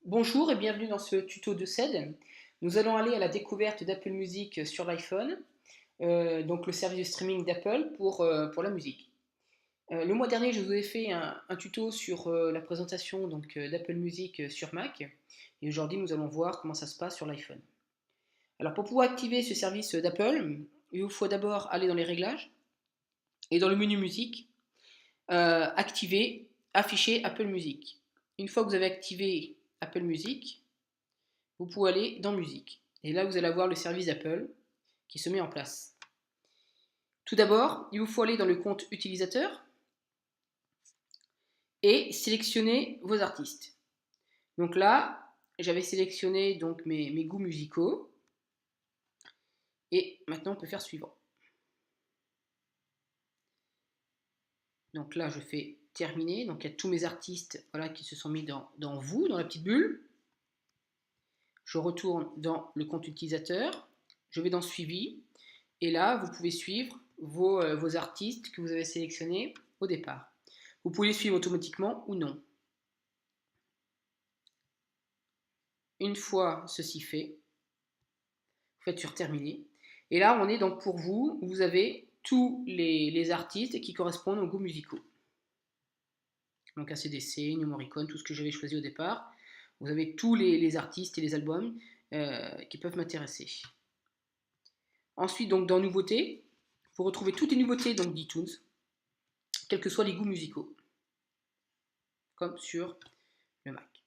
Bonjour et bienvenue dans ce tuto de CED. Nous allons aller à la découverte d'Apple Music sur l'iPhone, donc le service de streaming d'Apple pour la musique. Le mois dernier, je vous ai fait un tuto sur la présentation d'Apple Music sur Mac et aujourd'hui, nous allons voir comment ça se passe sur l'iPhone. Alors pour pouvoir activer ce service d'Apple, il vous faut d'abord aller dans les réglages et dans le menu musique, activer, afficher Apple Music. Une fois que vous avez activé Apple Music, vous pouvez aller dans Musique. Et là, vous allez avoir le service d'Apple qui se met en place. Tout d'abord, il vous faut aller dans le compte utilisateur et sélectionner vos artistes. Donc là, j'avais sélectionné donc mes goûts musicaux. Et maintenant, on peut faire suivant. Donc là, je fais terminer. Donc il y a tous mes artistes voilà, qui se sont mis dans la petite bulle. Je retourne dans le compte utilisateur. Je vais dans Suivi. Et là, vous pouvez suivre vos artistes que vous avez sélectionnés au départ. Vous pouvez les suivre automatiquement ou non. Une fois ceci fait, vous faites sur terminer. Et là, on est donc pour vous, vous avez tous les artistes qui correspondent aux goûts musicaux. Donc AC/DC, New Morricone, tout ce que j'avais choisi au départ. Vous avez tous les artistes et les albums qui peuvent m'intéresser. Ensuite, donc dans Nouveautés, vous retrouvez toutes les nouveautés d'iTunes, quels que soient les goûts musicaux, comme sur le Mac.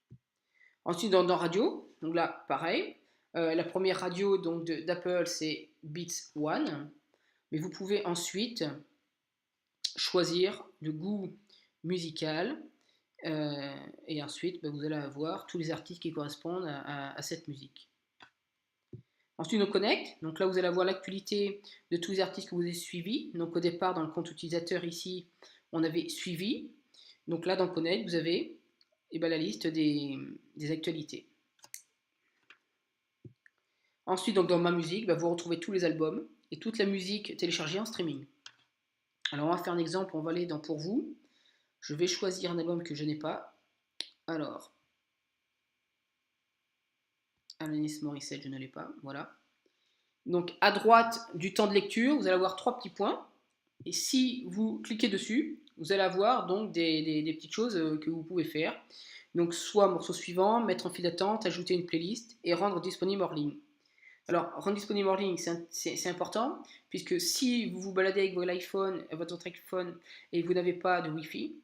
Ensuite, dans Radio, donc là, pareil. La première radio d'Apple, c'est Beats One. Mais vous pouvez ensuite choisir le goût musical. Et ensuite, vous allez avoir tous les artistes qui correspondent à cette musique. Ensuite, on connecte. Donc là, vous allez avoir l'actualité de tous les artistes que vous avez suivis. Donc au départ, dans le compte utilisateur ici, on avait suivi. Donc là, dans Connect, vous avez la liste des actualités. Ensuite, donc dans Ma musique, vous retrouvez tous les albums et toute la musique téléchargée en streaming. Alors, on va faire un exemple. On va aller dans Pour vous. Je vais choisir un album que je n'ai pas. Alors, Alanis Morissette, je ne l'ai pas. Voilà. Donc, à droite du temps de lecture, vous allez avoir 3 petits points. Et si vous cliquez dessus, vous allez avoir donc des petites choses que vous pouvez faire. Donc, soit morceau suivant, mettre en file d'attente, ajouter une playlist et rendre disponible hors ligne. Alors, rendre disponible hors ligne, c'est important, puisque si vous vous baladez avec votre iPhone et que vous n'avez pas de Wi-Fi,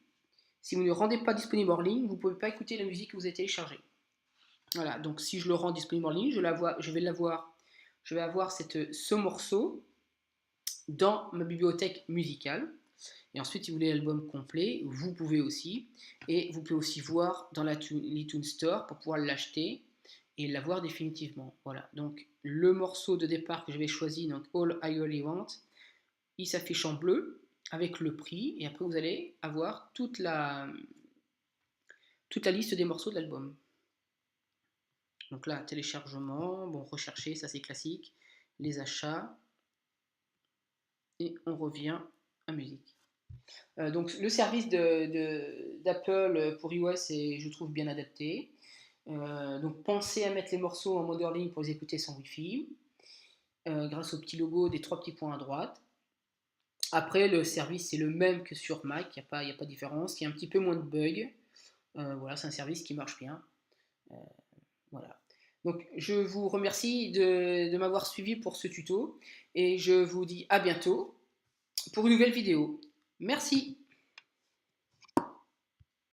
si vous ne rendez pas disponible hors ligne, vous ne pouvez pas écouter la musique que vous avez téléchargée. Voilà, donc si je le rends disponible en ligne, je vais avoir ce morceau dans ma bibliothèque musicale. Et ensuite, si vous voulez l'album complet, vous pouvez aussi. Et vous pouvez aussi voir dans l'iTunes Store pour pouvoir l'acheter et l'avoir définitivement. Voilà, donc le morceau de départ que j'avais choisi, donc All I Really Want, il s'affiche en bleu avec le prix. Et après, vous allez avoir toute la liste des morceaux de l'album. Donc là, téléchargement, rechercher, ça c'est classique. Les achats. Et on revient à musique. Donc le service d'Apple pour iOS est, je trouve, bien adapté. Donc pensez à mettre les morceaux en mode hors ligne pour les écouter sans Wi-Fi, grâce au petit logo des 3 petits points à droite. Après, le service c'est le même que sur Mac, il n'y a pas de différence, il y a un petit peu moins de bugs. Voilà, c'est un service qui marche bien. Voilà. Donc je vous remercie de m'avoir suivi pour ce tuto et je vous dis à bientôt pour une nouvelle vidéo. Merci.